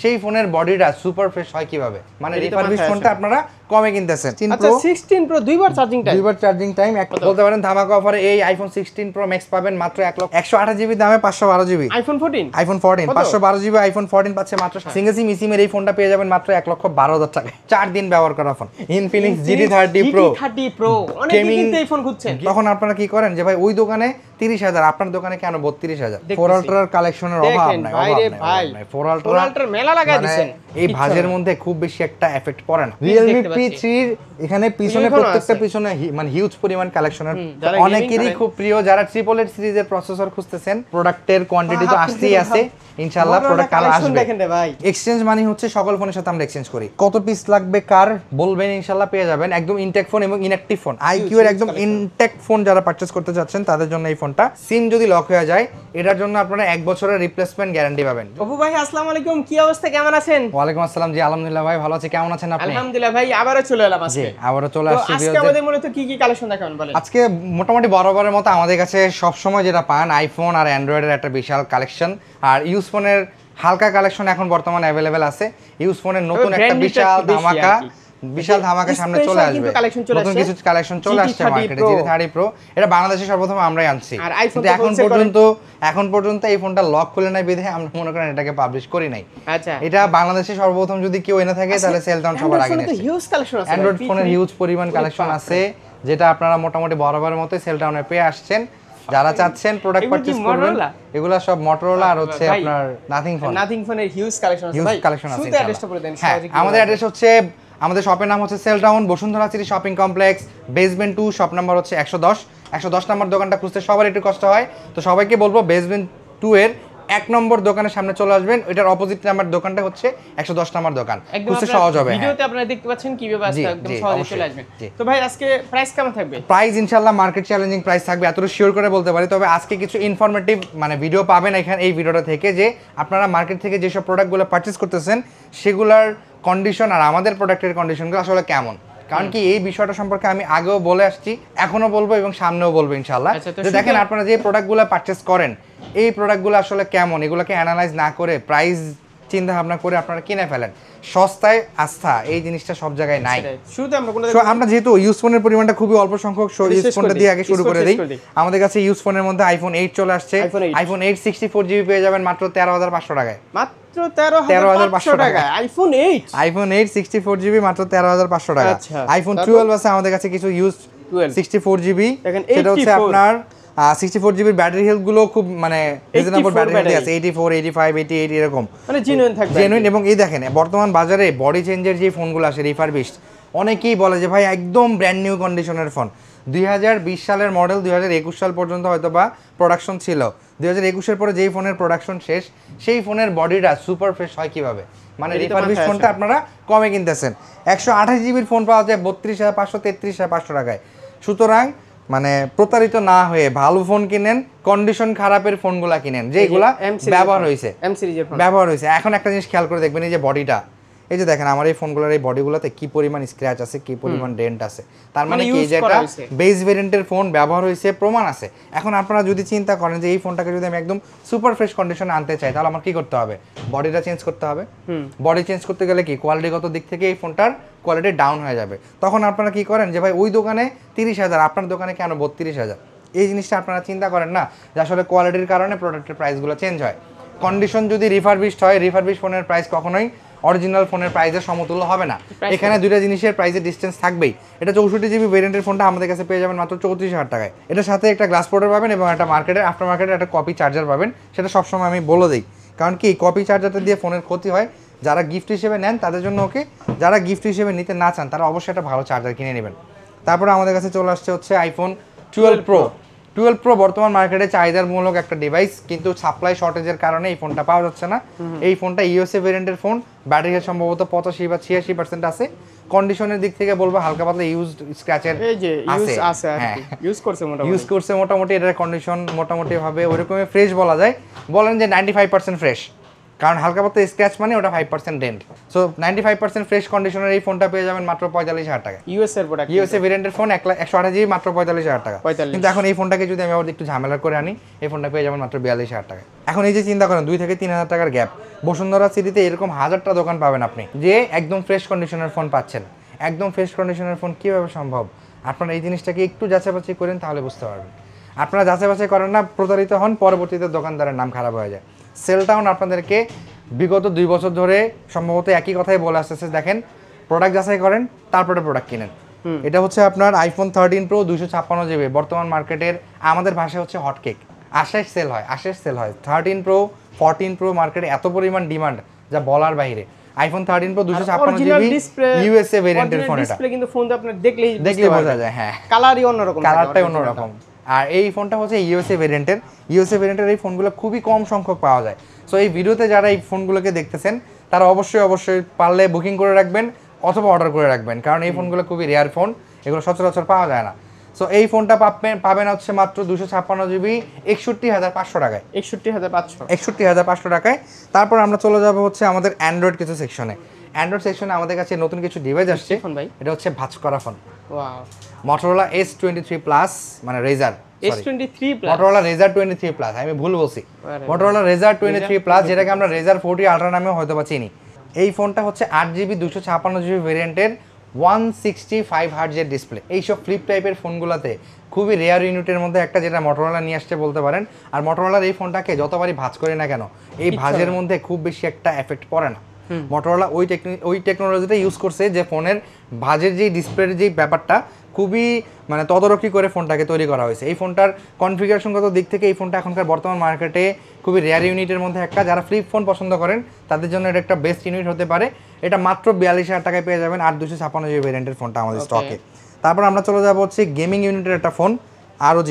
সেই ফোনের বডিটা সুপার ফ্রেশ হয় কিভাবে, মানে রিফারবিশ ফোনটা আপনারা কমে কিনতেছেন। আচ্ছা 16 প্রো দুইবার চার্জিং টাইম বলতে পারেন ধামাকা অফারে এই আইফোন 16 প্রো ম্যাক্স পাবেন মাত্র 1,128 জিবি দামে 512 জিবি। আইফোন 14 512 জিবি আইফোন 14 পাচ্ছে মাত্র সিঙ্গেল সিম ইসিমের এই ফোনটা পেয়ে যাবেন মাত্র 1,12,000 টাকায়। 4 দিন ব্যবহার করা ফোন ইনফিনিক্স GT30 Pro অনেকে কিন্তু এই ফোন খুঁজছেন। তখন আপনারা কি করেন যে ভাই ওই দোকানে 30,000 আপনার দোকানে কেন 32,000? 4 আল্ট্রার কালেকশনের অভাব নাই, ভাই 4 আল্ট্রার মেলা লাগাই দিবেন। এই ভাজের মধ্যে খুব বেশি একটা এফেক্ট পড়ে না। Realme P3 এখানে পিছনে প্রত্যেকটা পিছনে মানে হিউজ পরিমাণ কালেকশনের অনেকেরই খুব প্রিয়, যারা 888 সিরিজের প্রসেসর খুঁজতেছেন। প্রোডাক্টের কোয়ান্টিটি তো আসতেই আছে, ইনশাআল্লাহ প্রোডাক্ট কাল আসবে। দেখেন রে ভাই, এক্সচেঞ্জ মানে হচ্ছে সকল ফোনের সাথে আমরা এক্সচেঞ্জ করি। কত পিস লাগবে কার বলবেন, ইনশাআল্লাহ পেয়ে যাবেন। একদম ইনটেক ফোন এবং ইনঅ্যাকটিভ ফোন, আইকিউ এর একদম ইনটেক ফোন যারা পারচেজ করতে যাচ্ছেন তাদের জন্য এই ফোনটা। সিম যদি লক হয়ে যায় এটার জন্য আপনারা 1 বছরের রিপ্লেসমেন্ট গ্যারান্টি পাবেন। অপু ভাই আসসালামু আলাইকুম, কি অবস্থা, কেমন আছেন? ওয়ালাইকুম আসসালাম, জি আলহামদুলিল্লাহ ভাই ভালো আছি, কেমন আছেন আপনি? আলহামদুলিল্লাহ ভাই, আবারো চলে এলাম আজকে। জি আবারো চলে আসছি। আজকে আমাদের মূলত কি কি কালেকশন দেখাবেন বলেন? আজকে মোটামুটি বরাবরের মতো আমাদের কাছে সব সময় যেটা পান আইফোন আর অ্যান্ড্রয়েডের একটা বিশাল কালেকশন, আর ইউজ ফোনের হালকা কালেকশন এখন বর্তমানে अवेलेबल আছে। ইউজ ফোনের নতুন একটা বিশাল ধামাকা সামনে চলে আসবে, নতুন কিছু কালেকশন চলে আসছে মার্কেটে। GT30 Pro এটা বাংলাদেশে সর্বপ্রথম আমরাই আনছি, কিন্তু এখন পর্যন্ত এই ফোনটা লক খুলে নাই বিধে আমরা মনে করেন এটাকে পাবলিশ করি নাই। আচ্ছা, এটা বাংলাদেশে সর্বপ্রথম যদি কেউ এনে থাকে তাহলে সেল ডাউন সবার আগে নেছে। অ্যান্ড্রয়েড ফোনের হিউজ পরিমাণ কালেকশন আছে, যেটা আপনারা মোটামুটি বরাবরের মতো সেল ডাউনে পেয়ে আসছেন। যারা চাচ্ছেন প্রোডাক্ট পারচেজ করবেন, এগুলা সব মোটরোলা আর হচ্ছে আপনার নাথিং ফোনের হিউজ কালেকশন আছে ভাই। শুধু অ্যাড্রেসটা বলে দেন সহজে। আমাদের অ্যাড্রেস হচ্ছে, আমাদের শপের নাম হচ্ছে Cell Town Bashundhara city shopping complex, basement 2, shop number হচ্ছে 110 নম্বর দোকানটা খুঁজতে সবার একটু কষ্ট হয়, তো সবাইকে বলবো বেসমেন্ট 2 এর 1 নম্বর দোকানের সামনে চলে আসবেন। এটার অপোজিট নাম্বার দোকানটা হচ্ছে 110 নম্বর দোকান, খুঁজতে সহজ হবে। ভিডিওতে আপনারা দেখতে পাচ্ছেন কিভাবে আজকে একদম সহজে চলে আসবেন। তো ভাই আজকে প্রাইস কেমন থাকবে? প্রাইস ইনশাআল্লাহ মার্কেট চ্যালেঞ্জিং প্রাইস থাকবে, এতটুকু শিওর করে বলতে পারি। তবে আজকে কিছু ইনফরমেটিভ মানে ভিডিও পাবেন এখানে এই ভিডিওটা থেকে, যে আপনারা মার্কেট থেকে যেসব প্রোডাক্টগুলো পারচেজ করতেছেন সেগুলোর কন্ডিশন আর আমাদের প্রোডাক্টের কন্ডিশনগুলো আসলে কেমন। কারণ কি এই বিষয়টা সম্পর্কে আমি আগেও বলে আসছি, এখনো বলবো এবং সামনেও বলবো ইনশাআল্লাহ। যে দেখেন আপনারা যে প্রোডাক্টগুলো পারচেজ করেন এই প্রোডাক্টগুলো আসলে কেমন, এগুলোকে অ্যানালাইজ না করে প্রাইস চিন্তা ভাবনা করে আপনারা কিনে ফেলেন। সস্তায় আস্থা এই জিনিসটা সব জায়গায় নাই। আমরা যেহেতু ইউজ ফোনের পরিমাণটা খুবই অল্প সংখ্যক, ইউজ ফোনটা দিয়ে আগে শুরু করে দিই। আমাদের কাছে ইউজ ফোনের মধ্যে আইফোন 8 চলে আসছে। আইফোন 8 64 জিবি পেয়ে যাবেন মাত্র 13,500 টাকায়। মাত্র 13,500 টাকায় আইফোন 8 64 জিবি মাত্র 13,500 টাকা। আইফোন 12 আছে আমাদের কাছে কিছু ইউজ 64 জিবি, সেটা হচ্ছে আপনার 64 জিবির ব্যাটারি হেলথ গুলো খুব মানে রিজনেবল ব্যাটারি হেলথ আছে, 84 85 88 এরকম মানে জেনুইন থাকবে, জেনুইন। এবং এই দেখেন বর্তমান বাজারে বডি চেঞ্জের যে ফোনগুলো আসে রিফারবিশড, অনেকেই বলে যে ভাই একদম ব্র্যান্ড নিউ কন্ডিশনের ফোন। 2020 সালের মডেল 2021 সাল পর্যন্ত হয়তো বা প্রোডাকশন ছিল, 2021 এর পরে যেই ফোনের প্রোডাকশন শেষ সেই ফোনের বডিটা সুপার ফ্রেশ হয় কিভাবে, মানে রিফারবিশ ফোনটা আপনারা কমে কিনতেছেন। 128 জিবির ফোন পাওয়া যায় 32,500 33,500 টাকায়। সুতরাং মানে প্রতারিত না হয়ে ভালো ফোন কিনেন, কন্ডিশন খারাপের ফোনগুলা কিনেন যেগুলা ব্যবহার হয়েছে। এখন একটা জিনিস খেয়াল করে দেখবেন, এই যে বডিটা, এই যে দেখেন আমার এই ফোনগুলোর এই বডিগুলোতে কি পরিমাণ স্ক্র্যাচ আছে, কি পরিমাণ ডেন্ট আছে, তার মানে কি যে এটা বেস ভেরিয়েন্টের ফোন ব্যবহার হয়েছে প্রমাণ আছে। এখন আপনারা যদি চিন্তা করেন যে এই ফোনটাকে যদি আমি একদম সুপার ফ্রেশ কন্ডিশনে আনতে চাই তাহলে আমার কি করতে হবে? বডিটা চেঞ্জ করতে হবে। বডি চেঞ্জ করতে গেলে কি কোয়ালিটিগত দিক থেকে এই ফোনটার কোয়ালিটি ডাউন হয়ে যাবে। তখন আপনারা কি করেন যে ভাই ওই দোকানে 30,000 আপনার দোকানে কেন 32,000? এই জিনিসটা আপনারা চিন্তা করেন না যে আসলে কোয়ালিটির কারণে প্রোডাক্টের প্রাইসগুলো চেঞ্জ হয়। কন্ডিশন যদি রিফারবিশড হয়, রিফারবিশ ফোনের প্রাইস কখনোই অরিজিনাল ফোনের প্রাইসের সমতুল্য হবে না। এখানে দুইটা জিনিসের প্রাইসের ডিস্টেন্স থাকবেই। এটা 64 জিবি ভেরিয়েন্টের ফোনটা আমাদের কাছে পেয়ে যাবেন মাত্র 34,000 টাকায়। এটার সাথে একটা গ্লাস পোর্টার পাবেন এবং একটা মার্কেটের আফটার মার্কেটের একটা কপি চার্জার পাবেন। সেটা সবসময় আমি বলে দিই, কারণ কি কপি চার্জারটা দিয়ে ফোনের ক্ষতি হয়। যারা গিফট হিসেবে নেন তাদের জন্য ওকে, যারা গিফট হিসেবে নিতে না চান তারা অবশ্যই একটা ভালো চার্জার কিনে নেবেন। তারপরে আমাদের কাছে চলে আসছে হচ্ছে আইফোন 12 প্রো বর্তমান মার্কেটে চাহিদামূলক একটা ডিভাইস, কিন্তু সাপ্লাই শর্টেজের কারণে এই ফোনটা পাওয়া যাচ্ছে না। এই ফোনটা ইউএসএ ভেরিয়েন্টের ফোন, ব্যাটারি হেলথ সম্ভবত 85 বা 86% আছে। কন্ডিশনের দিক থেকে বলবো হালকা পাতলা ইউজড স্ক্র্যাচের আছে, ইউজ করছে মোটামুটি। এটার কন্ডিশন মোটামুটি ভাবে ওইরকমই ফ্রেশ বলা যায়, বলেন যে 95% ফ্রেশ। কারণ হালকা পাতলা স্ক্র্যাচ মানে ওটা 5% ডেন্ট। সো 95% ফ্রেশ কন্ডিশনের এই ফোনটা পেয়ে যাবেন মাত্র 45,000 টাকা। ইউএস এর প্রোডাক্ট, ইউএসএ ভেরিয়েন্টের ফোন 128 জিবি মাত্র 45,000 টাকা। 45। কিন্তু এখন এই ফোনটাকে যদি আমি আবার একটু ঝামেলা করে আনি, এই ফোনটা পেয়ে যাবেন মাত্র 42,000 টাকা। এখন এই যে চিন্তা করেন 2 থেকে 3,000 টাকার গ্যাপ, বসুন্ধরা সিটিতে এরকম হাজারটা দোকান পাবেন আপনি যে একদম ফ্রেশ কন্ডিশনের ফোন পাচ্ছেন। একদম ফ্রেশ কন্ডিশনের ফোন কীভাবে সম্ভব? আপনারা এই জিনিসটাকে একটু যাচাই করেন, তাহলে বুঝতে পারবেন। আপনারা যাচাই করেন না, প্রতারিত হন, পরবর্তীতে দোকানদারের নাম খারাপ হয়ে যায়। সেলটাউন আপনাদেরকে বিগত 2 বছর ধরে সম্ভবত একই কথাই বলে আসতেছে, দেখেন প্রোডাক্ট যাচাই করেন, তারপরে প্রোডাক্ট কিনেন। এটা হচ্ছে আপনার আইফোন 13 প্রো 256 জিবি, বর্তমান মার্কেটের আমাদের ভাষায় হচ্ছে হটকেক। আশেষ সেল হয় 13 প্রো 14 প্রো মার্কেটে এত পরিমাণ ডিমান্ড যা বলার বাইরে। আইফোন 13 প্রো 256 জিবি ইউএসএ ভেরিয়েন্টের ফোন, এটা ডিসপ্লে কিন্তু ফোনটা আপনার দেখলে বোঝা যায়। হ্যাঁ, কালারই অন্যরকম, কালারটাই অন্যরকম। আর এই ফোনটা হচ্ছে ইউএসএ ভেরিয়েন্টের এই ফোনগুলো খুবই কম সংখ্যক পাওয়া যায়। সো এই ভিডিওতে যারা এই ফোনগুলোকে দেখতেছেন তারা অবশ্যই পারলে বুকিং করে রাখবেন অথবা অর্ডার করে রাখবেন, কারণ এই ফোনগুলো খুবই রেয়ার ফোন, এগুলো সচরাচর পাওয়া যায় না। সো এই ফোনটা পাবেন হচ্ছে মাত্র 256 জিবি 61,500 টাকায়। 61,500 টাকায়। তারপর আমরা চলে যাব হচ্ছে আমাদের অ্যান্ড্রয়েড কিছু সেকশনে। অ্যান্ড্রয়েড সেকশনে আমাদের কাছে নতুন কিছু ডিভাইস আসছে। এটা হচ্ছে ভাঁজ করা ফোন, Motorola S23 প্লাস, মানে রেজার S23 plus, Motorola Razr 23 plus, আমি ভুল বলছি, Motorola Razr 23 প্লাস, যেটাকে আমরা Razr 40 আলট্রা নামেও হয়তো বা চিনি। এই ফোনটা হচ্ছে 8GB 256GB ভেরিয়েন্টের 165 হার্জের ডিসপ্লে। এইসব ফ্লিপ টাইপের ফোনগুলোতে খুবই রেয়ার ইউনিটের মধ্যে একটা, যেটা Motorola নিয়ে আসছে বলতে পারেন। আর Motorola এই ফোনটাকে যতবারই ভাঁজ করি না কেন, এই ভাঁজের মধ্যে খুব বেশি একটা এফেক্ট পড়ে না। Motorola ওই টেকনোলজিটা ইউজ করছে যে ফোনের ভাঁজের যেই ডিসপ্লের যেই ব্যাপারটা খুবই মানে তদারকি করে ফোনটাকে তৈরি করা হয়েছে। এই ফোনটার কনফিগারেশনগত দিক থেকে এই ফোনটা এখনকার বর্তমান মার্কেটে খুবই রেয়ার ইউনিটের মধ্যে একটা। যারা ফ্লিপ ফোন পছন্দ করেন তাদের জন্য এটা একটা বেস্ট ইউনিট হতে পারে। এটা মাত্র 42,000 টাকায় পেয়ে যাবেন 8 256GB ভেরিয়েন্টের ফোনটা আমাদের স্টকে। তারপর আমরা চলে যাবো হচ্ছে গেমিং ইউনিটের একটা ফোন, ROG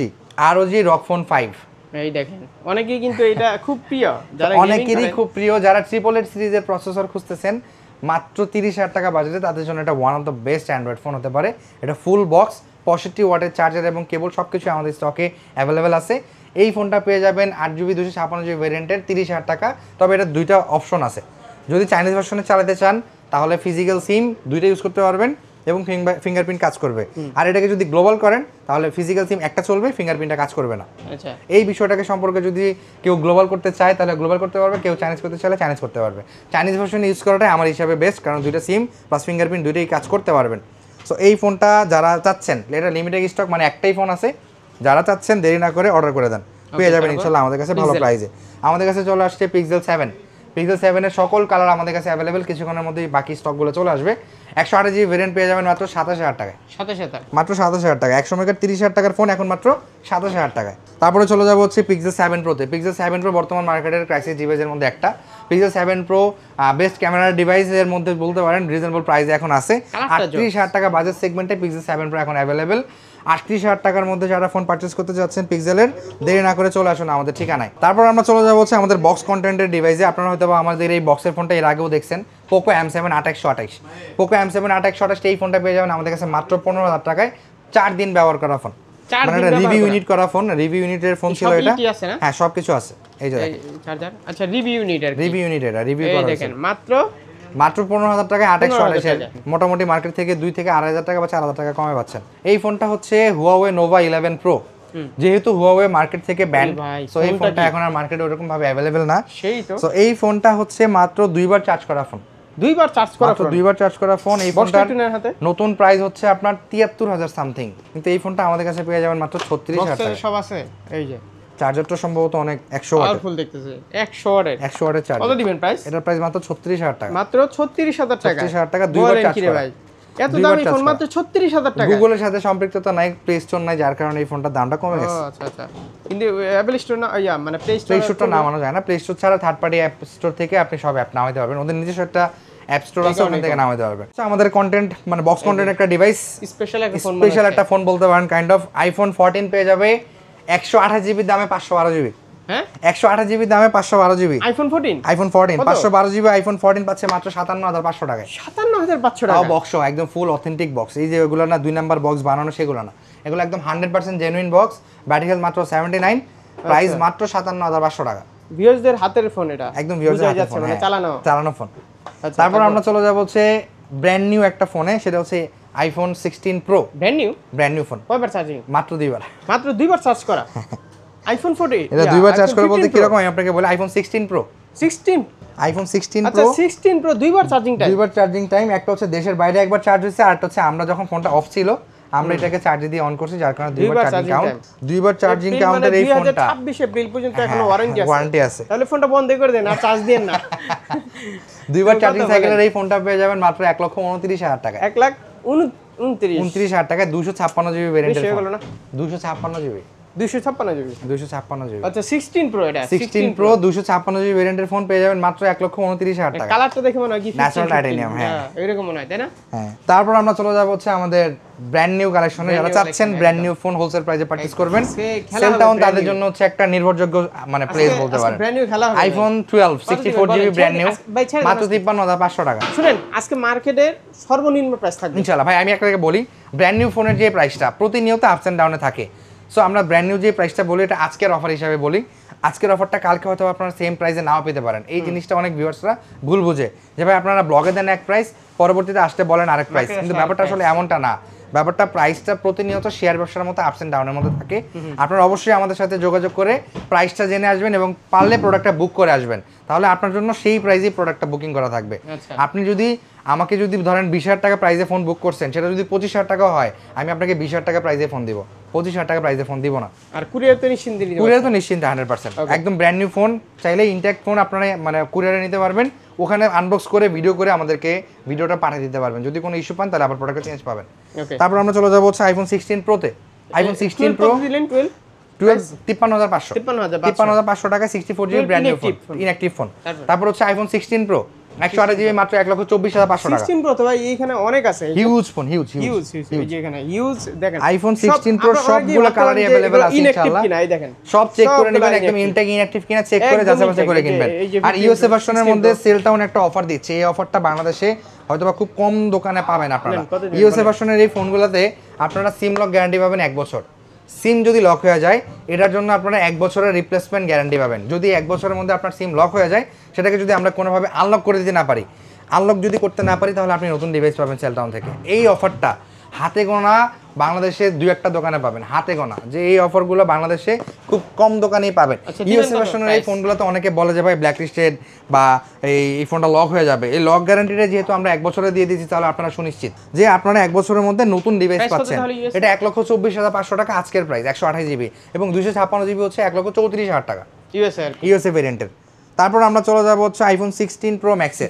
ROG ফোন 5। এই দেখেন অনেকেই কিন্তু এটা খুব প্রিয়, যারা অনেকেরই খুব প্রিয়, যারা 888 সিরিজের প্রসেসর খুঁজতেছেন মাত্র 30,000 টাকা বাজেটে, তাদের জন্য এটা one of the best Android phone হতে পারে। এটা ফুল বক্স, 65 ওয়াটের চার্জার এবং কেবল সব কিছু আমাদের স্টকে অ্যাভেলেবেল আছে। এই ফোনটা পেয়ে যাবেন 8GB 256GB ভেরিয়েন্টের 30,000 টাকা। তবে এটা দুইটা অপশন আছে, যদি চাইনিজ ভার্সনে চালাতে চান তাহলে ফিজিক্যাল সিম দুইটা ইউজ করতে পারবেন এবং ফিঙ্গারপ্রিন্ট কাজ করবে। আর এটাকে যদি গ্লোবাল করেন তাহলে ফিজিক্যাল সিম একটা চলবে, ফিঙ্গারপ্রিন্টটা কাজ করবে না। আচ্ছা, এই বিষয়টাকে সম্পর্কে যদি কেউ গ্লোবাল করতে চায় তাহলে গ্লোবাল করতে পারবে, কেউ চাইনিজ করতে চাইলে চাইনিজ করতে পারবে। চাইনিজ ভার্সন ইউজ করাটাই আমার হিসাবে বেস্ট, কারণ দুইটা সিম প্লাস ফিঙ্গারপ্রিন্ট দুইটাই কাজ করতে পারবেন। সো এই ফোনটা যারা চাচ্ছেন, এটা লিমিটেড স্টক, মানে একটাই ফোন আছে, যারা চাচ্ছেন দেরি না করে অর্ডার করে দেন, পেয়ে যাবেন ইনশাল্লাহ আমাদের কাছে ভালো প্রাইসে। আমাদের কাছে চলে আসছে Pixel 7। Pixel 7 এর সকল কালার আমাদের কাছে অ্যাভেলেবেল, কিছুক্ষণের মধ্যেই বাকি স্টকগুলো চলে আসবে। 128GB ভেরিয়েন্ট পেয়ে যাবেন মাত্র 27,000 টাকায়। মাত্র 27,000 টাকা। 100 মেগার 30,000 টাকার ফোন এখন মাত্র 27,000 টাকায়। তারপরে চলে যাবো হচ্ছে Pixel 7 Pro তে। Pixel 7 Pro বর্তমান মার্কেটের ক্রাইসিস ডিভাইসের মধ্যে একটা। Pixel 7 Pro বেস্ট ক্যামেরার ডিভাইসের মধ্যে বলতে পারেন, রিজনেবল প্রাইসে এখন আছে। 38,000 টাকা বাজেট সেগমেন্টে Pixel 7 Pro এখন অ্যাভেলেবেল। 38,000 টাকার মধ্যে যারা ফোন পারচেস করতে যাচ্ছেন পিক্সেলের, দেরি না করে চলে আসুন আমাদের ঠিকানায়। তারপর আমরা চলে যাবো হচ্ছে আমাদের বক্স কন্টেন্টের ডিভাইসে। আপনারা হয়তো আমাদের এই বক্সের ফোনটা এর আগেও দেখছেন, পোকো M7 8128। পোকো M7 8128 এই ফোনটা পেয়ে যাবেন আমাদের কাছে মাত্র 15,000 টাকায়, 4 দিন ব্যবহার করা ফোন, মানে এটা রিভিউ ইউনিট করা ফোন, রিভিউ ইউনিটের ফোন ছিল এটা। হ্যাঁ, সবকিছু আছে। এই যে চার্জার, আচ্ছা রিভিউ ইউনিট, এটা রিভিউ করা আছে। দেখেন মাত্র 15,000 টাকায় 8128, মোটামুটি মার্কেট থেকে 2 থেকে 2,500 টাকা বা 4,000 টাকা কমে পাচ্ছেন। এই ফোনটা হচ্ছে Huawei Nova 11 Pro। যেহেতু Huawei মার্কেট থেকে ব্যান্ড, সো এই ফোনটা এখন আর মার্কেটে ওরকম ভাবে অ্যাভেলেবেল না। সো এই ফোনটা হচ্ছে মাত্র 2বার চার্জ করা ফোন, 2বার চার্জ করা ফোন। এই ফোনটার নতুন প্রাইস হচ্ছে আপনার 73,000 সামথিং, কিন্তু এই ফোনটা আমাদের কাছে পেয়ে যাবেন মাত্র 36,000 টাকা। সব আছে, এই যে চার্জারটা সম্ভবত অনেক 100 ওয়াট, পাওয়ারফুল দেখতেছে, 100 ওয়াটের চার্জার। কত দিবেন প্রাইস? এটার প্রাইস মাত্র 36,000 টাকা। মাত্র 36,000 টাকা। 36,000 টাকা 2বার চার্জ করা ভাই। এত দামি ফোন মাত্র 36,000 টাকা। গুগলের সাথে সম্পৃক্ততা নাই, প্লে স্টোর নাই, যার কারণে এই ফোনটার দামটা কমে গেছে। আচ্ছা আচ্ছা, কিন্তু অ্যাপল স্টোর না, মানে প্লে স্টোরটা নামানো যায় না। প্লে স্টোর ছাড়া থার্ড পার্টি অ্যাপ স্টোর থেকে আপনি সব অ্যাপ নামাতে পারবেন, ওদের নিজস্ব একটা অ্যাপ স্টোর আছে, ওখান থেকে নামাতে পারবেন। আমাদের কন্টেন্ট মানে বক্স কন্টেন্ট একটা ডিভাইস, স্পেশাল একটা ফোন বলতে পারেন কাইন্ড অফ। আইফোন 14 পেয়ে যাবে 128GB দামে 512GB। হ্যাঁ, 128GB দামে 512GB আইফোন 14 512GB আইফোন 14 পাচ্ছে মাত্র 57,500 টাকায়। 57,500 টাকা বক্স, একদম ফুল অথেন্টিক বক্স। এই যে ওগুলো না 2 নাম্বার বক্স বানানো, সেগুলো না, এগুলো একদম 100% জেনুইন বক্স। ব্যাটারি হেলথ মাত্র 79, প্রাইস মাত্র 57,500 টাকা। ভিউয়ার্সদের হাতের ফোন এটা একদম ভিউয়ার্সদের বোঝা হাতের যাচ্ছে ফোন, মানে হ্যাঁ, চালানো ফোন। আচ্ছা, তারপর আমরা চলে যাব হচ্ছে ব্র্যান্ড নিউ একটা ফোনে, সেটা হচ্ছে iPhone 16 pro. Brand new phone. কয়বার চার্জিং? মাত্র 2 বার। মাত্র 2 বার চার্জ করা। আইফোন 14 এটা 2 বার চার্জ করে বলতে কি রকম, আমি আপনাকে বলি আইফোন 16 প্রো। 16 আইফোন 16 আচ্ছা প্রো 16 প্রো 2 বার চার্জিং টাইম। 2 বার চার্জিং টাইম, একটা হচ্ছে দেশের বাইরে একবার চার্জ হইছে, আর একটা হচ্ছে আমরা যখন ফোনটা অফ ছিল আমরা এটাকে চার্জ দিয়ে অন করছি, যার কারণে 2 বার চার্জিং কাউন্ট। 2 বার চার্জিং কাউন্টের এই ফোনটা 2026 এপ্রিল পর্যন্ত এখনো ওয়ারেন্টি আছে। তাহলে ফোনটা বন্ধ করে দেন আর চার্জ দেন না। 2 বার চার্জিং সাইকেলের এই ফোনটা পেয়ে যাবেন মাত্র 1,29,000 টাকা। 1,29,000 টাকায় 256 জিবি ভেরিয়েন্টের ফোন। 256 GB 256 GB 256 GB. আচ্ছা 16 প্রো এটা 16 প্রো 256 জিবি ভেরিয়েন্টের ফোন পেয়ে যাবেন মাত্র 1,29,000 টাকা। কালারটা দেখে মনে হয় কি ন্যাচারাল টাইটানিয়াম, হ্যাঁ এরকম মনে হয় তাই না? হ্যাঁ। তারপর আমরা চলে যাব হচ্ছে আমাদের ব্র্যান্ড নিউ কালেকশনে, যারা চাচ্ছেন ব্র্যান্ড নিউ ফোন হোলসেল প্রাইসে পারচেজ করবেন, সেলটাউন তাদের জন্য হচ্ছে একটা নির্ভরযোগ্য মানে প্রাইস বলতে পারেন। ব্র্যান্ড নিউ খেলা হবে। আইফোন 12 64 জিবি ব্র্যান্ড নিউ মাত্র 53,500 টাকা। শুনেন আজকে মার্কেটের সর্বনিম্ন প্রাইস থাকবে ইনশাআল্লাহ। ভাই আমি আপনাকে বলি, ব্র্যান্ড নিউ ফোনের যে প্রাইসটা প্রতিনিয়ত আপস এন্ড ডাউনে থাকে, সো আমরা ব্র্যান্ড নিউ যে প্রাইসটা বলি এটা আজকের অফার হিসাবে বলি। আজকের অফারটা কালকে হয়তো আপনারা সেম প্রাইসে নাও পেতে পারেন। এই জিনিসটা অনেক ভিউয়ার্সরা ভুল বুঝে যে ভাই আপনারা ব্লগে দেন এক প্রাইস, পরবর্তীতে আসতে বলেন আরেক প্রাইস, কিন্তু ব্যাপারটা আসলে এমনটা না। ব্যাপারটা প্রাইসটা প্রতিনিয়ত শেয়ার ব্যবসার মতো আপস এন্ড ডাউনের মধ্যে থাকে। আপনারা অবশ্যই আমাদের সাথে যোগাযোগ করে প্রাইসটা জেনে আসবেন এবং পারলে প্রোডাক্টটা বুক করে আসবেন, তাহলে আপনার জন্য সেই প্রাইসেই প্রোডাক্টটা বুকিং করা থাকবে। আপনি যদি আমাকে যদি ধরেন 20,000 টাকা প্রাইসে ফোন বুক করছেন, সেটা যদি 25,000 টাকাও হয়, আমি আপনাকে 20,000 টাকা প্রাইসে ফোন দিব, 25,000 টাকা প্রাইসে ফোন দিব না। আর কুরিয়ার তো নিশ্চিন্তে নিতে পারবেন। কুরিয়ার তো নিশ্চিন্তে 100%। একদম ব্র্যান্ড নিউ ফোন চাইলে ইনট্যাক্ট ফোন আপনারা মানে কুরিয়ারে নিতে পারবেন, ওখানে আনবক্স করে ভিডিও করে আমাদেরকে ভিডিওটা পাঠিয়ে দিতে পারবেন। যদি কোনো ইস্যু পান তাহলে আবার প্রোডাক্টটা চেঞ্জ পাবেন। তারপর আমরা চলে যাবো হচ্ছে আইফোন 16 প্রোতে। আইফোন 16 প্রো 12 53,500 টাকা 64 GB brand new phone, inactive phone. তারপর হচ্ছে আইফোন 16 প্রো 128 জিবি মাত্র 1,24,500 টাকা। 16 প্রো তো ভাই এইখানে অনেক আছে, হিউজ ফোন, হিউজ যে এখানে হিউজ দেখেন আইফোন 16 প্রো সবগুলো কালারই अवेलेबल আছে ইনশাআল্লাহ। কিনা এই দেখেন সব চেক করে নেবেন, একদম ইনটেক ইনঅ্যাকটিভ কিনা চেক করে যাচাই করে কিনবেন। আর ইউএসএ ভার্সনের মধ্যে সেলটাউন একটা অফার দিচ্ছে, এই অফারটা বাংলাদেশে হয়তোবা খুব কম দোকানে পাবেন আপনারা। ইউএসএ ভার্সনের এই ফোনগুলোতে আপনারা সিম লক গ্যারান্টি পাবেন 1 বছর। সিম যদি লক হয়ে যায় এটার জন্য আপনারা 1 বছরের রিপ্লেসমেন্ট গ্যারান্টি পাবেন। যদি 1 বছরের মধ্যে আপনার সিম লক হয়ে যায়, সেটাকে যদি আমরা কোনোভাবে আনলক করে দিতে না পারি, আনলক যদি করতে না পারি, তাহলে আপনি নতুন ডিভাইস পাবেন সেলটাউন থেকে। এই অফারটা হাতে গোনা বাংলাদেশে 2-1টা দোকানে পাবেন, হাতে গোনা, যে এই অফারগুলো বাংলাদেশে খুব কম দোকানেই পাবেন। ইউএসএ ভার্সনের এই ফোনগুলোতে অনেকে বলে যে ভাই ব্ল্যাক লিস্টেড বা এই ফোনটা লক হয়ে যাবে। এই লক গ্যারান্টিটা যেহেতু আমরা 1 বছরে দিয়ে দিয়েছি, তাহলে আপনারা সুনিশ্চিত যে আপনারা 1 বছরের মধ্যে নতুন ডিভাইস পাচ্ছেন। এটা 1,24,500 টাকা আজকের প্রাইস, 128 জিবি এবং 256 জিবি হচ্ছে 1,34,000 টাকা ইউএসএ ভেরিয়েন্টের। তারপর আমরা চলে যাবো হচ্ছে আইফোন 16 প্রো ম্যাক্সের।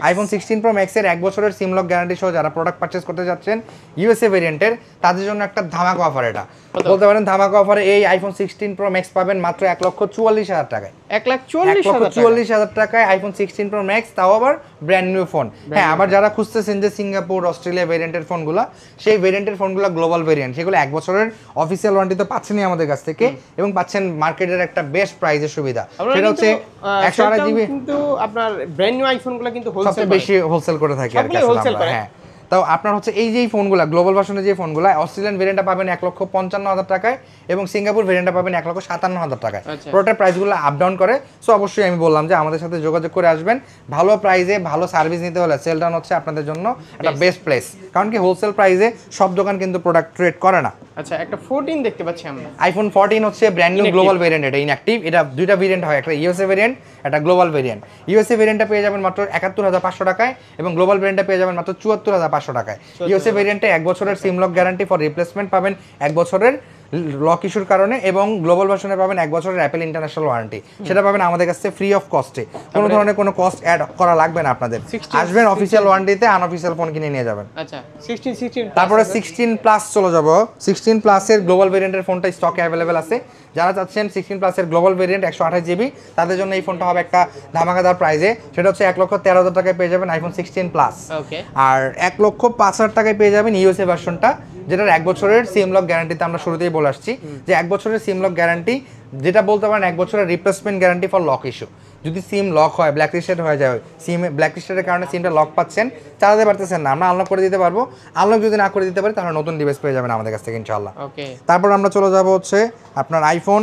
আইফোন 16 প্রো ম্যাক্সের 1 বছরের সিম লক গ্যারান্টি সহ যারা প্রোডাক্ট পারচেজ করতে যাচ্ছেন ইউএসএ ভেরিয়েন্টের, তাদের জন্য একটা ধামাকা অফার। এটা বলতে পারেন ধামাকা অফারে এই আইফোন 16 প্রো ম্যাক্স পাবেন মাত্র 1,44,000 টাকায়। 1,44,000 টাকায় আইফোন 16 প্রো ম্যাক্স, তাও আবার ব্র্যান্ড নিউ ফোন। হ্যাঁ, আবার যারা খুঁজতেছেন যে সিঙ্গাপুর, অস্ট্রেলিয়া ভেরিয়েন্টের ফোনগুলো, সেই ভেরিয়েন্টের ফোনগুলো গ্লোবাল ভেরিয়েন্ট, সেগুলো 1 বছরের অফিসিয়াল ওয়ারেন্টি তো পাচ্ছেনই আমাদের কাছ থেকে এবং পাচ্ছেন মার্কেটের একটা বেস্ট প্রাইসের সুবিধা। সেটা হচ্ছে 128 জিবি। কিন্তু আপনার ব্র্যান্ড নিউ আইফোনগুলো কিন্তু সবচেয়ে বেশি হোলসেল করে থাকি আর কি আসলে। হ্যাঁ, তাও আপনার হচ্ছে এই যে ফোনগুলো গ্লোবাল ভার্সনের যে ফোনগুলো, অস্ট্রেলিয়ান ভেরিয়েন্টটা পাবেন 1,55,000 টাকায় এবং সিঙ্গাপুর ভেরিয়েন্টটা পাবেন 1,57,000 টাকায়। প্রোডাক্টের প্রাইসগুলো আপ ডাউন করে। সো অবশ্যই আমি বললাম যে আমাদের সাথে যোগাযোগ করে আসবেন। ভালো প্রাইসে ভালো সার্ভিস নিতে হলে সেলটাউন হচ্ছে আপনাদের জন্য একটা বেস্ট প্লেস, কারণ কি হোলসেল প্রাইসে সব দোকান কিন্তু প্রোডাক্ট ট্রেড করে না। আচ্ছা, একটা 14 দেখতে পাচ্ছি আমরা। আইফোন 14 হচ্ছে ব্র্যান্ড নিউ গ্লোবাল ভেরিয়েন্ট, এটা ইনঅ্যাকটিভ। এটা দুইটা ভেরিয়েন্ট হয়, একটা ইউএসএ ভেরিয়েন্ট, একটা গ্লোবাল ভেরিয়েন্ট। ইউএসএ ভেরিয়েন্টটা পেয়ে যাবেন মাত্র 71,500 টাকায় এবং গ্লোবাল ভেরিয়েন্টটা পেয়ে যাবেন মাত্র 74,500 টাকায়। ইউএসএ ভেরিয়েন্টে 1 বছরের সিম লক গ্যারান্টি ফর রিপ্লেসমেন্ট পাবেন 1 বছরের লক ইস্যুর কারণে, এবং গ্লোবাল ভার্সনে পাবেন 1 বছরের অ্যাপেল ইন্টারন্যাশনাল ওয়ারেন্টি। সেটা পাবেন আমাদের কাছে ফ্রি অফ কস্টে, কোনো ধরনের কোনো কস্ট অ্যাড করা লাগবে না আপনাদের। আসবেন অফিসিয়াল ওয়ারেন্টিতে, আনঅফিসিয়াল ফোন কিনে নিয়ে যাবেন। আচ্ছা 16 তারপরে 16 প্লাস চলে যাব। 16 প্লাসের গ্লোবাল ভেরিয়েন্টের ফোনটা স্টকে অ্যাভেলেবেল আছে। যারা চাচ্ছেন 16 প্লাসের গ্লোবাল ভেরিয়েন্ট 128 জিবি, তাদের জন্য এই ফোনটা হবে একটা ধামাকাদার প্রাইসে। সেটা হচ্ছে 1,13,000 টাকায় পেয়ে যাবেন আইফোন 16 প্লাস। আর 1,05,000 টাকায় পেয়ে যাবেন ইউএসএ ভার্সনটা, যেটার 1 বছরের সিম লক গ্যারান্টিতে আমরা শুরুতেই বলে আসছি যে 1 বছরের সিম লক গ্যারান্টি, যেটা বলতে পারেন 1 বছরের replacement guarantee for lock issue. যদি সিম লক হয়, ব্ল্যাক লিস্টেড হয়ে যায়, সিম ব্ল্যাক লিস্টেডের কারণে সিমটা লক পাচ্ছেন, চালাতে পারতেছেন না, আমরা আনলক করে দিতে পারবো। আনলক যদি না করে দিতে পারি, তাহলে নতুন ডিভাইস পেয়ে যাবেন আমাদের কাছ থেকে ইনশাআল্লাহ। তারপর আমরা চলে যাব হচ্ছে আপনার আইফোন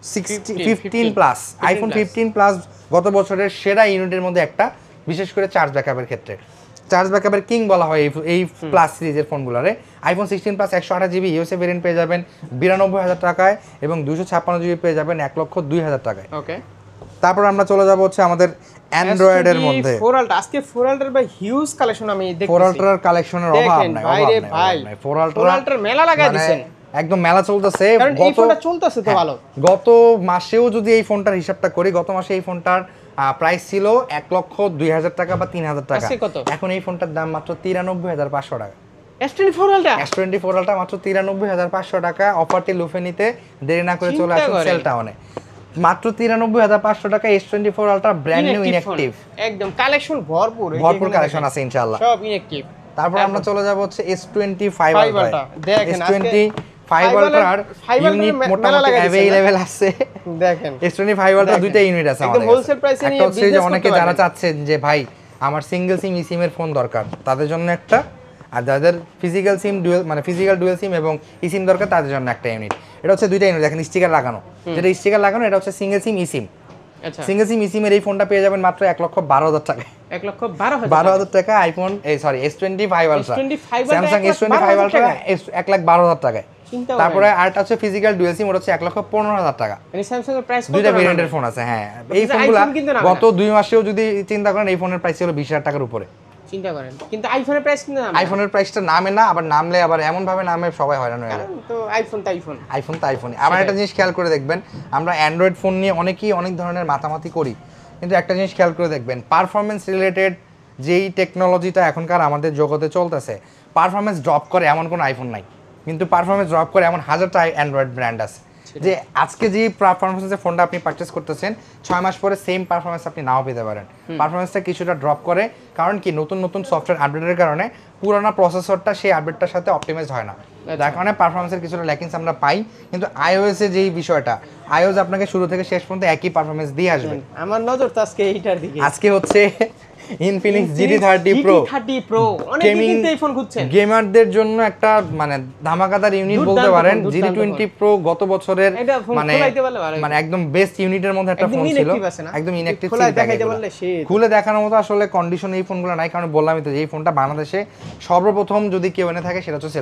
15 প্লাস, আইফোন 15 প্লাস গত বছরের সেরা ইউনিটের মধ্যে একটা, বিশেষ করে চার্জ ব্যাকআপের ক্ষেত্রে। চার্জ ব্যাকআপের কিং বলা হয় এই প্লাস সিরিজের ফোনগুলোরে। IPhone 16 plus 128 GB USA variant পেয়ে যাবেন 92,000 টাকায়, এবং 256 জিবি পেয়ে যাবেন 1,02,000 টাকায়। ওকে, তারপর আমরা চলে যাব হচ্ছে আমাদের অ্যান্ড্রয়েডের মধ্যে। ফোরাল্টা, আজকে ফোরাল্টার ভাই হিউজ কালেকশন আমি দেখতেছি। ফোরাল্টার কালেকশনের অভাব নাই, ফোরাল্টার মেলা লাগাই দিবেন, একদম মেলা চলতেছে। কারণ এই ফোনটা চলতেছে তো ভালো। গত মাসেও যদি এই ফোনটার হিসাবটা করি, গত মাসে এই ফোনটার প্রাইস ছিল 1,02,000 টাকা বা 3,000 টাকা। এখন এই ফোনটার দাম মাত্র 93,500 টাকা। S24 আলট্রা মাত্র 93,500 টাকা। অফারটি লুফে নিতে দেরি না করে চলে আসুন সেল টাউনে। মাত্র 93,500 টাকা S24 ultra brand new inactive, একদম কালেকশন ভরপুর কালেকশন আছে ইনশাআল্লাহ, সব ইনঅ্যাকটিভ। তারপর আমরা চলে যাব হচ্ছে S25 আলট্রা। দেখেন S25 আলট্রার ইউনিট মোটামুটি अवेलेबल আছে। দেখেন S25 আলট্রা দুইটা ইউনিট আছে আমাদের, হোলসেল প্রাইসে নিয়ে বিজনেস করতে পারবেন। অনেকে যারা চাচ্ছেন যে ভাই আমার সিঙ্গেল সিম ইসিম এর ফোন দরকার, তাদের জন্য একটা, আর যাদের ফিজিক্যাল সিম ডুয়াল মানে ফিজিক্যাল ডুয়াল সিম এবং ইসিম দরকার, তাদের জন্য একটা ইউনিট। এটা হচ্ছে দুইটা ইউনিট, দেখেন স্টিকার লাগানো, যেটা স্টিকার লাগানো এটা হচ্ছে সিঙ্গেল সিম ইসিম। আচ্ছা, সিঙ্গেল সিম ইসিমের এই ফোনটা পেয়ে যাবেন মাত্র 1,12,000 টাকায়। 1,12,000 টাকা iPhone S25 ultra, Samsung S25 ultra 1,12,000 টাকায়। তারপরে আরেকটা হচ্ছে ফিজিক্যাল ডুয়াল সিম, ওটা হচ্ছে 1,15,000 টাকা। মানে স্যামসাং এর প্রাইস দুইটা ভেরিয়েন্টের ফোন আছে। হ্যাঁ, এই ফোনগুলো গত 2 মাসেও যদি চিন্তা করেন, এই ফোনের প্রাইস ছিল 20,000 টাকার উপরে। চিন্তা করেন, কিন্তু আইফোনের প্রাইস কিন্তু নামে, আইফোনের প্রাইসটা নামে না, আবার নামলে আবার এমন ভাবে নামে সবাই হয়রান হয়ে যায়। তো আইফোন তো আইফোন। আবার একটা জিনিস খেয়াল করে দেখবেন, আমরা অ্যান্ড্রয়েড ফোন নিয়ে অনেকেই অনেক ধরনের মাতামাতি করি, কিন্তু একটা জিনিস খেয়াল করে দেখবেন, পারফরমেন্স রিলেটেড যেই টেকনোলজিটা এখনকার আমাদের জগতে চলতেছে, পারফরমেন্স ড্রপ করে এমন কোনো আইফোন নাই, কিন্তু পারফরমেন্স ড্রপ করে এমন হাজারটা অ্যান্ড্রয়েড ব্র্যান্ড আছে, যে আজকে যে পারফরমেন্সের ফোনটা আপনি পারচেস করতেছেন 6 মাস পরে সেম পারফরমেন্স আপনি নাও পেতে পারেন। পারফরমেন্সটা কিছুটা ড্রপ করে, কারণ কি নতুন সফটওয়্যার আপডেটের কারণে পুরোনো প্রসেসরটা সেই আপডেটটার সাথে অপটিমাইজ হয় না, যার কারণে পারফরমেন্সের কিছুটা ল্যাকিংস আমরা পাই। কিন্তু iOS এ যেই বিষয়টা, iOS আপনাকে শুরু থেকে শেষ পর্যন্ত একই পারফরমেন্স দিয়ে আসবে। আমার নজর তো আজকে এইটার দিকে। আজকে হচ্ছে Infinix GT30 Pro, অনেকেই কিন্তু এই ফোন খুঁজছেন। গেমারদের জন্য একটা মানে ধামাকাদার ইউনিট বলতে পারেন। GT20 Pro গত বছরের মানে একদম বেস্ট ইউনিটের মধ্যে একটা ফোন ছিল, একদম ইনঅ্যাকটিভ ছিল। খুলে দেখানোর মতো আসলে কন্ডিশন এই ফোনগুলো নাই, কারণ বললামই তো এই ফোনটা বাংলাদেশে সর্বপ্রথম যদি কেউ এনে থাকে সেটা হচ্ছে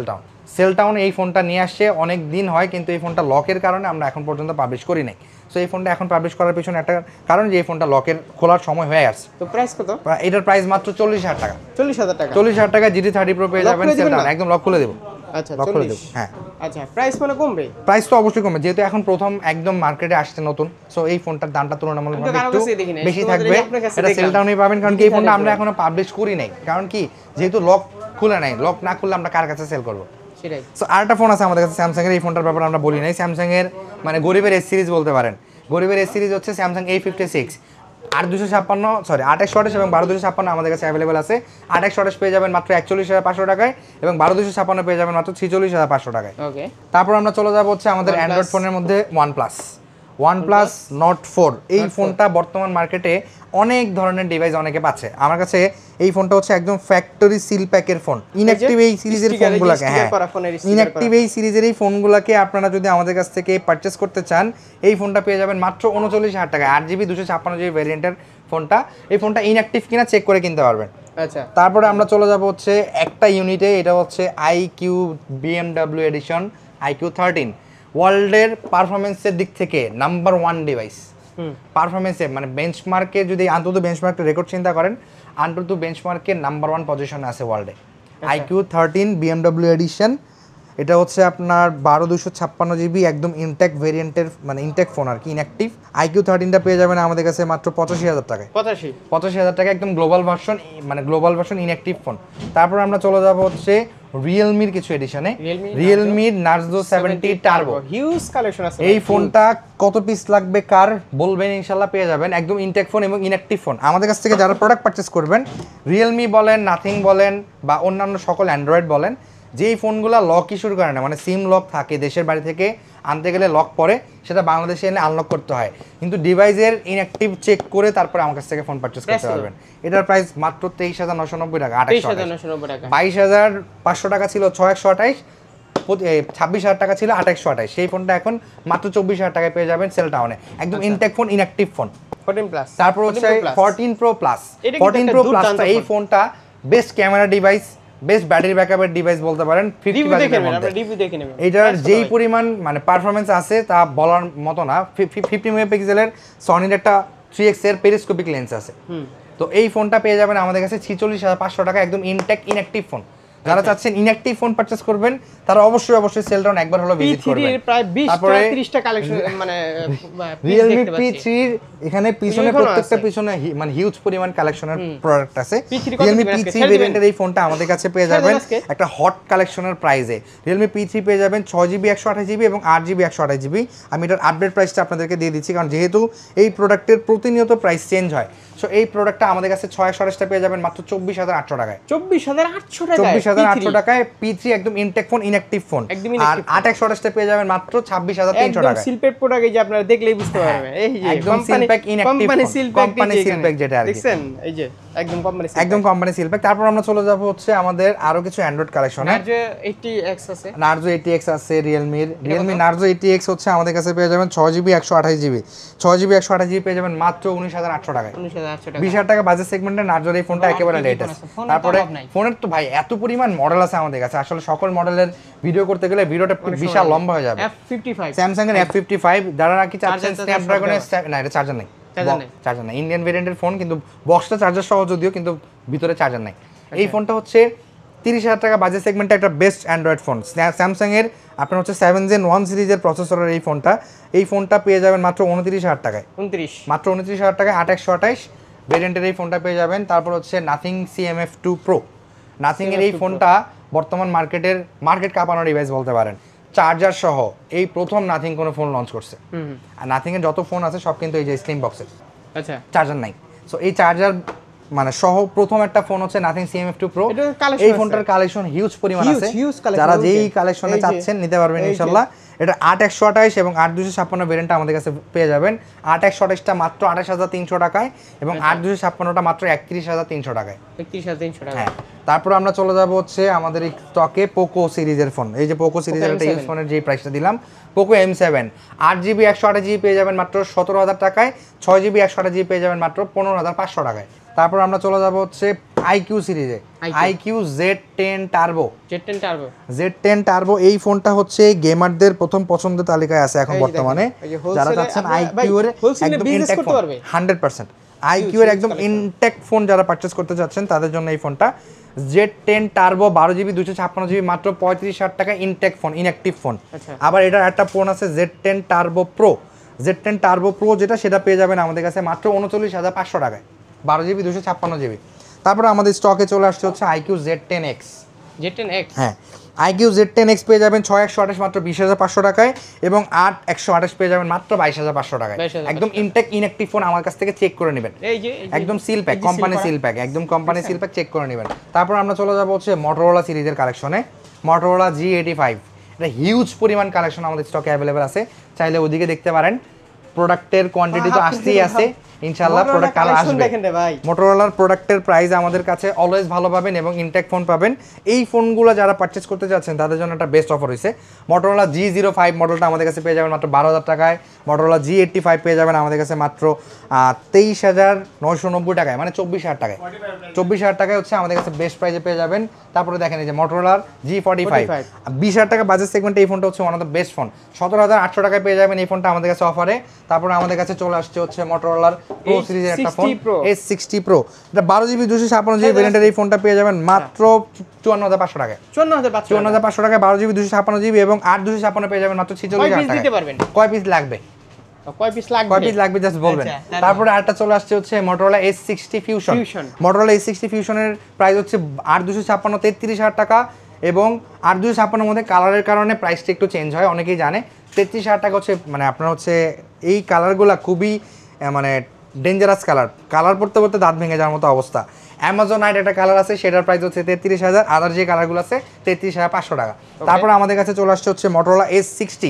সেলটাউন এই ফোনটা নিয়ে আসছে। অনেক দিন হয়, কিন্তু এই ফোনটা লকের কারণে আমরা এখন পর্যন্ত পাবলিশ করি নাই। সো এই ফোনটা এখন পাবলিশ করার পিছনে একটা কারণ, যে এই ফোনটা লকের খোলার সময় হয়ে আসছে। তো প্রাইস কত? এটার প্রাইস মাত্র 40,000 টাকা। 40,000 টাকা GT30 Pro পেয়ে যাবেন সেলটাউন, একদম লক খুলে দেব। আচ্ছা, লক খুলে দেব। হ্যাঁ, আচ্ছা, প্রাইস মানে কমবে? প্রাইস তো অবশ্যই কমবে, যেহেতু এখন প্রথম একদম মার্কেটে আসছে নতুন। সো এই ফোনটার দামটা তুলনামূলকভাবে একটু বেশি থাকবে। এটা সেলটাউনেই পাবেন, কারণ কি এই ফোনটা আমরা এখনো পাবলিশ করি নাই, কারণ কি যেহেতু লক খুলে নাই। লক না খুললে আমরা কার কাছে সেল করব? সেটাই। সো আরেকটা ফোন আছে আমাদের কাছে স্যামসাং এর, এই ফোনটার ব্যাপারে আমরা বলি নাই। স্যামসাং এর মানে গরিবের এস সিরিজ বলতে পারেন। গরিবের এস সিরিজ হচ্ছে স্যামসাং A56, 8/256 এবং 12/256 আমাদের কাছে অ্যাভেলেবেল আছে। 8/256 পেয়ে যাবেন মাত্র 41,500 টাকায়, এবং 12/256 পেয়ে যাবেন মাত্র 46,500 টাকায়। ওকে, তারপর আমরা চলে যাব হচ্ছে আমাদের অ্যান্ড্রয়েড ফোনের মধ্যে OnePlus Nord 4। এই ফোনটা বর্তমান মার্কেটে অনেক ধরনের ডিভাইস অনেকে পাচ্ছে। আমার কাছে এই ফোনটা হচ্ছে একদম ফ্যাক্টরি সিল প্যাকের ফোন। ইনঅ্যাকটিভ এই সিরিজের ফোনগুলোকে, হ্যাঁ, ইনঅ্যাকটিভ এই সিরিজের এই ফোনগুলোকে আপনারা যদি আমাদের কাছ থেকে পারচেস করতে চান, এই ফোনটা পেয়ে যাবেন মাত্র 39,000 টাকায়। 8GB 256GB ভ্যারিয়েন্টের ফোনটা। এই ফোনটা ইনঅ্যাকটিভ কিনা চেক করে কিনতে পারবেন। আচ্ছা, তারপরে আমরা চলে যাব হচ্ছে একটা ইউনিটে, এটা হচ্ছে IQ BMW এডিশন IQ13। ওয়ার্ল্ডের পারফরমেন্সের দিক থেকে নাম্বার 1 ডিভাইস। পারফরমেন্সে মানে বেঞ্চমার্কে যদি আন্তর্জাতিক বেঞ্চমার্কের রেকর্ড চিন্তা করেন, আন্তর্জাতিক বেঞ্চমার্কের নাম্বার 1 পজিশনে আছে ওয়ার্ল্ডে। IQ13 BMW এডিশন, এটা হচ্ছে আপনার 12/256GB একদম ইনটেক ভেরিয়েন্টের, মানে ইনটেক ফোন আর কি, ইনঅ্যাকটিভ। IQ13টা পেয়ে যাবেন আমাদের কাছে মাত্র 85,000 টাকায়। 85,000 টাকা একদম গ্লোবাল ভার্সন, মানে গ্লোবাল ভার্সন ইনঅ্যাকটিভ ফোন। তারপর আমরা চলে যাব হচ্ছে রিয়েলমির কিছু এডিশনে। রিয়েলমির নার্জো 70 টার্বো, হিউজ কালেকশন আছে। এই ফোনটা কত পিস লাগবে কার বলবেন, ইনশাল্লাহ পেয়ে যাবেন। একদম ইনটেক ফোন এবং ইনঅ্যাকটিভ ফোন। আমাদের কাছ থেকে যারা প্রোডাক্ট পারচেস করবেন, রিয়েলমি বলেন, নাথিং বলেন, বা অন্যান্য সকল অ্যান্ড্রয়েড বলেন, যেই ফোনগুলো লক ইস্যুর করে না, মানে সিম লক থাকে, দেশের বাড়ি থেকে আনতে গেলে লক পড়ে, সেটা বাংলাদেশে এনে আনলক করতে হয়, কিন্তু ডিভাইসের ইনঅ্যাকটিভ চেক করে তারপরে আমার কাছ থেকে ফোন পারচেস করতে পারবেন। এটার প্রাইস মাত্র 23,990 টাকা। 22,500 টাকা ছিল 6128, 26,000 টাকা ছিল 2828, সেই ফোনটা এখন মাত্র 24,000 টাকায় পেয়ে যাবেন সেল টাউনে, একদম intact phone, inactive phone. 14 plus, তারপর হচ্ছে 14 প্রো প্লাস। 14 প্রো প্লাস এই ফোনটা best camera device, best battery ব্যাকআপের ডিভাইস বলতে পারেন। 50 বাজেটের মধ্যে এটার যেই পরিমাণ মানে পারফরমেন্স আছে তা বলার মতো না। 50 মেগাপিক্সেলের সনির একটা 3x এর পেরিস্কোপিক লেন্স আছে। তো এই ফোনটা পেয়ে যাবেন আমাদের কাছে 46,500 টাকা, একদম ইনটেক ইনঅ্যাক্টিভ ফোন। যারা চাচ্ছেন ইনঅ্যাক্টিভ ফোন পারচেজ করবেন তারা অবশ্যই সেল টাউন একবার হলো ভিজিট করবেন। প্রায় 20টা 30টা কালেকশন মানে Realme P3 এখানে পিছনে প্রত্যেকটা পিছনে মানে হিউজ পরিমাণ কালেকশনের প্রোডাক্ট আছে। Realme P3 ভেরিয়েন্টের এই ফোনটা আমাদের কাছে পেয়ে যাবেন একটা হট কালেকশনের প্রাইসে। Realme P3 পেয়ে যাবেন 6GB 128GB এবং 8GB 128GB। আমি এটার আপডেট প্রাইসটা আপনাদেরকে দিয়ে দিচ্ছি, কারণ যেহেতু এই প্রোডাক্টের প্রতিনিয়ত প্রাইস চেঞ্জ হয়। সো এই প্রোডাক্টটা আমাদের কাছে 628টা পেয়ে যাবেন মাত্র 24,800 টাকায়। 24,800 টাকায় P3 একদম ইনটেক ফোন, ইনঅ্যাক্টিভ ফোন। আর 828টা পেয়ে যাবেন মাত্র 26,300 টাকায়। একদম সিলপ্যাক প্রোডাক্ট, এই যে আপনারা দেখলেই বুঝতে পারবেন, এই যে একদম সিলপ্যাক ইনঅ্যাক্টিভ কোম্পানি সিলপ্যাক যেটা আর কি দেখছেন, এই যে একদম কোম্পানি সিলপ্যাক। তারপর আমরা চলে যাব হচ্ছে আমাদের আরো কিছু অ্যান্ড্রয়েড কালেকশনে। Narzo 80X আছে, Narzo 80X আছে Realme Narzo 80X হচ্ছে আমাদের কাছে পেয়ে যাবেন 6GB 128GB। 6GB 128GB পেয়ে যাবেন মাত্র 19,800 টাকায়। 19,800 টাকা, 20,000 টাকা বাজেট সেগমেন্টে Narzo এই ফোনটা একেবারে লেটেস্ট। তারপরে ফোনের তো ভাই এত পরিমাণ মডেল আছে আমাদের কাছে, আসলে সকল মডেলের ভিডিও করতে গেলে ভিডিওটা বিশাল লম্বা হয়ে যাবে। F55 Samsung এর F55, যারা নাকি চাচ্ছেন স্ন্যাপড্রাগনের, না এটা চার্জার নেই, চার্জার নাই, ইন্ডিয়ান ভেরিয়েন্টের ফোন, কিন্তু বক্সটা চার্জার সহ যদিও, কিন্তু ভিতরে চার্জার নাই। এই ফোনটা হচ্ছে 30,000 টাকা বাজেট সেগমেন্টে একটা বেস্ট অ্যান্ড্রয়েড ফোন। স্যামসাং এর আপনার হচ্ছে 7 Gen 1 সিরিজের প্রসেসরের এই ফোনটা পেয়ে যাবেন মাত্র 29,000 টাকায়। মাত্র 29,000 টাকায় 8/128 ভেরিয়েন্টের এই ফোনটা পেয়ে যাবেন। তারপর হচ্ছে নাথিং CMF2 Pro। নাথিং এর এই ফোনটা বর্তমান মার্কেট কাঁপানো ডিভাইস বলতে পারেন, চার্জার সহ এই প্রথম নাথিং কোনো ফোন লঞ্চ করছে। আর নাথিং এর যত ফোন আছে সব কিন্তু এই যে স্লিম বক্সের, আচ্ছা চার্জার নাই। সো এই চার্জার মানে সহ প্রথম একটা ফোন হচ্ছে নাথিং CMF2 Pro। এই ফোনটার কালেকশন হিউজ পরিমাণ আছে, যারা যেই কালেকশনে চাচ্ছেন নিতে পারবেন ইনশাআল্লাহ। এটা 8/128 এবং 8/256 ভেরিয়েন্টটা আমাদের কাছে পেয়ে যাবেন। 8/128টা মাত্র 28,300 টাকায় এবং 8/256টা মাত্র 31,300 টাকায়। 31,300 টাকা। হ্যাঁ, তারপর আমরা চলে যাব হচ্ছে আমাদের এই স্টকে পোকো সিরিজের ফোন। এই যে পোকো সিরিজের একটা ইউজ ফোনের যে প্রাইসটা দিলাম, পোকো M7 8GB 128GB পেয়ে যাবেন মাত্র 17,000 টাকায়। 6GB 128GB পেয়ে যাবেন মাত্র 15,500 টাকায়। তারপর আমরা চলে যাব হচ্ছে IQ সিরিজে, IQ Z10 turbo. Z10 turbo এই ফোনটা হচ্ছে গেমারদের প্রথম পছন্দের তালিকায় আছে এখন বর্তমানে। যারা চাচ্ছেন IQ এর একদম ইনটেক ফোন 100%, IQ এর একদম ইনটেক ফোন যারা পারচেজ করতে চাচ্ছেন তাদের জন্য এই ফোনটা। Z10 টার্বো 12GB 256GB মাত্র 35,000 টাকা ইনটেক ফোন, ইনঅ্যাক্টিভ ফোন। আবার এটার একটা ফোন আছে Z10 turbo pro. Z10 turbo pro যেটা, সেটা পেয়ে যাবেন আমাদের কাছে মাত্র 39,500 টাকায়, 12GB 256GB। তারপরে আমাদের স্টকে চলে আসছে হচ্ছে IQ Z10X। হ্যাঁ, IQ Z10X পেয়ে যাবেন 6/128 মাত্র 20,500 টাকায় এবং 8/128 পেয়ে যাবেন মাত্র 22,500 টাকায়। একদম ইনটেক ইনঅ্যাক্টিভ ফোন আমার কাছ থেকে চেক করে নেবেন, একদম seal pack, company seal pack, একদম কোম্পানি সিল প্যাক চেক করে নেবেন। তারপর আমরা চলে যাব হচ্ছে Motorola সিরিজের কালেকশনে। Motorola G85, এটা হিউজ পরিমাণ কালেকশন আমাদের স্টকে অ্যাভেলেবেল আছে, চাইলে ওদিকে দেখতে পারেন। প্রোডাক্টের কোয়ান্টিটি তো আসতেই আছে, ইনশাআল্লাহ প্রোডাক্ট কালো আসবে। মোটরোলার প্রোডাক্টের প্রাইস আমাদের কাছে অলওয়েজ ভালো পাবেন এবং ইনটেক ফোন পাবেন। এই ফোনগুলো যারা পারচেজ করতে যাচ্ছেন তাদের জন্য একটা বেস্ট অফার হয়েছে। Motorola G05 মডেলটা আমাদের কাছে পেয়ে যাবেন মাত্র 12,000 টাকায়। Motorola G85 পেয়ে যাবেন আমাদের কাছে মাত্র 23,990 টাকায়, মানে 24,000 টাকায়। 24,000 টাকায় হচ্ছে আমাদের কাছে বেস্ট প্রাইসে পেয়ে যাবেন। তারপরে দেখেন এই যে Motorola G45, 20,000 টাকা বাজেট সেগমেন্টে এই ফোনটা হচ্ছে one of the best phone. 17,800 টাকায় পেয়ে যাবেন এই ফোনটা আমাদের কাছে অফারে। তারপরে আমাদের কাছে চলে আসছে হচ্ছে Motorola Pro সিরিজের একটা ফোন S60 Pro। এটা 12GB 256GB ভেরিয়েন্টের এই ফোনটা পেয়ে যাবেন মাত্র 54,500 টাকায়। 54,500 টাকায় 12GB 256GB এবং 8/256 পেয়ে যাবেন মাত্র 46,000 টাকায়। কয় পিস লাগবে? কয় পিস লাগবে জাস্ট বলবেন। তারপরে আরেকটা চলে আসছে হচ্ছে Motorola S60 Fusion। Motorola S60 Fusionের প্রাইস হচ্ছে 8/256 33,000 টাকা এবং 8/256 মধ্যে কালারের কারণে প্রাইসটা একটু চেঞ্জ হয়, অনেকেই জানে। 33,000 টাকা হচ্ছে মানে আপনার হচ্ছে এই কালারগুলো খুবই মানে ডেঞ্জারাস কালার পড়তে পড়তে দাঁত ভেঙে যাওয়ার মতো অবস্থা। অ্যামাজনাইট একটা কালার আছে, সেটার প্রাইস হচ্ছে 33,000, আদার যে কালারগুলো আছে 33,500 টাকা। তারপরে আমাদের কাছে চলে আসছে হচ্ছে Motorola S60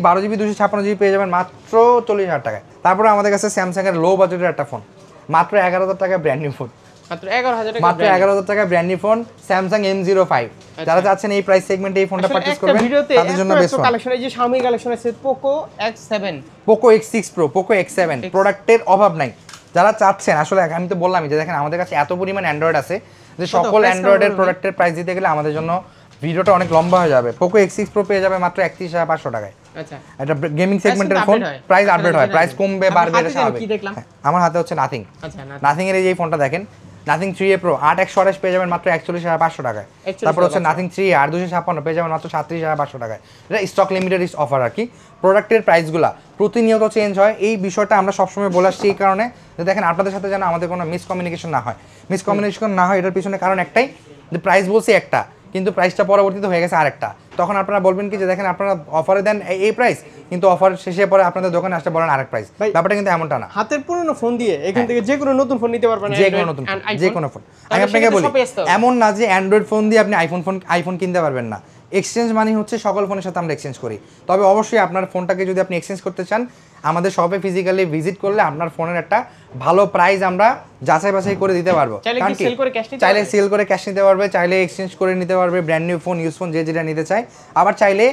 12GB 256GB পেয়ে যাবেন মাত্র 40,000 টাকায়। তারপরে আমাদের কাছে স্যামসাং এর লো বাজেটের একটা ফোন, মাত্র 11,000 টাকায় ব্র্যান্ড নিউ ফোন, মাত্র 11000 টাকা, মাত্র 11000 টাকা brand new phone Samsung M05। যারা চাচ্ছেন এই প্রাইস সেগমেন্টে এই ফোনটা পারচেজ করবেন তাদের জন্য বেস্ট ফোন। কালেকশন এই যে Xiaomi কালেকশন আছে Poco X7, Poco X6 Pro, Poco X7 প্রোডাক্টের অভাব নাই। যারা চাচ্ছেন আসলে আমি তো বললামই যে দেখেন আমাদের কাছে এত পরিমাণ অ্যান্ড্রয়েড আছে যে সকল অ্যান্ড্রয়েডের প্রোডাক্টের প্রাইস দিতে গেলে আমাদের জন্য ভিডিওটা অনেক লম্বা হয়ে যাবে। Poco X6 Pro পেয়ে যাবে মাত্র 31500 টাকায়। আচ্ছা, এটা গেমিং সেগমেন্টের ফোন, প্রাইস আপডেট হয়, প্রাইস কমবে বাড়বে এটা স্বাভাবিক। আমার হাতে হচ্ছে নাথিং। আচ্ছা, নাথিং এর এই ফোনটা দেখেন, নাথিং 3A Pro 8128 পেয়ে যাবেন মাত্র 41500 টাকায়। তারপর হচ্ছে নাথিং 3A 8256 পেয়ে যাবেন মাত্র 37500 টাকায়। এটা স্টক লিমিটেড অফার আর কি। প্রোডাক্টের প্রাইসগুলো প্রতিনিয়ত চেঞ্জ হয়, এই বিষয়টা আমরা সবসময় বলে আসছি এই কারণে যে দেখেন আপনাদের সাথে যেন আমাদের কোনো মিসকমিউনিকেশন না হয়। মিসকমিউনিকেশন না হয় এটার পিছনে কারণ একটাই, যে প্রাইস বলছি একটা কিন্তু প্রাইসটা পরবর্তীতে হয়ে গেছে আরেকটা। তখন আপনারা বলবেন কি যে দেখেন আপনারা অফারে দেন এই প্রাইস, কিন্তু অফার শেষে পরে আপনাদের দোকানে আসতে বলেন আরেক প্রাইস। ব্যাপারটা কিন্তু এমনটা না। হাতের পুরনো ফোন দিয়ে এখান থেকে যে কোনো নতুন ফোন নিতে পারবেন, যে কোনো নতুন যে কোনো ফোন। আমি আপনাকে বলি এমন না যে অ্যান্ড্রয়েড ফোন দিয়ে আপনি আইফোন কিনতে পারবেন না। এক্সচেঞ্জ মানে হচ্ছে সকল ফোনের সাথে আমরা এক্সচেঞ্জ করি। তবে অবশ্যই আপনার ফোনটাকে যদি আপনি এক্সচেঞ্জ করতে চান আমাদের শপে ফিজিক্যালি ভিজিট করলে আপনার ফোনের একটা ভালো প্রাইস আমরা যাচাই বাছাই করে দিতে পারবো। চাইলে সেল করে ক্যাশ নিতে পারবে, চাইলে এক্সচেঞ্জ করে নিতে পারবে, brand new phone, use phone যে যেটা নিতে চায়। আবার চাইলে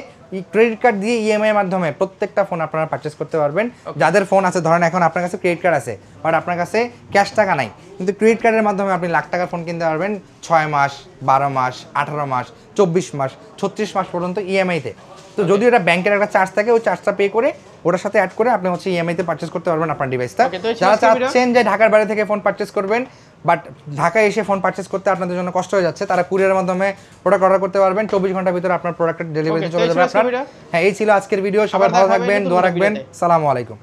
ক্রেডিট কার্ড দিয়ে ইএমআই এর মাধ্যমে প্রত্যেকটা ফোন আপনারা পারচেস করতে পারবেন। যাদের ফোন আছে ধরেন এখন আপনার কাছে ক্রেডিট কার্ড আছে বাট আপনার কাছে ক্যাশ টাকা নাই, কিন্তু ক্রেডিট কার্ডের মাধ্যমে আপনি লাখ টাকার ফোন কিনতে পারবেন 6 মাস, 12 মাস, 18 মাস, 24 মাস, 36 মাস পর্যন্ত ইএমআইতে। তো যদি ওটা ব্যাংকের একটা চার্জ থাকে ওই চার্জটা পে করে ওটার সাথে অ্যাড করে আপনি হচ্ছে ইএমআইতে পারচেস করতে পারবেন আপনার ডিভাইসটা। যারা চাচ্ছেন যে ঢাকার বাইরে থেকে ফোন পারচেস করবেন বাট ঢাকায় এসে ফোন পারচেস করতে আপনাদের জন্য কষ্ট হয়ে যাচ্ছে, তারা কুরিয়ারের মাধ্যমে প্রোডাক্ট অর্ডার করতে পারবেন। 24 ঘন্টার ভিতরে আপনার প্রোডাক্টের ডেলিভারি চলে যাবে আপনার। হ্যাঁ, এই ছিল আজকের ভিডিও। সবাই ভালো থাকবেন, দোয়া রাখবেন। সালামু আলাইকুম।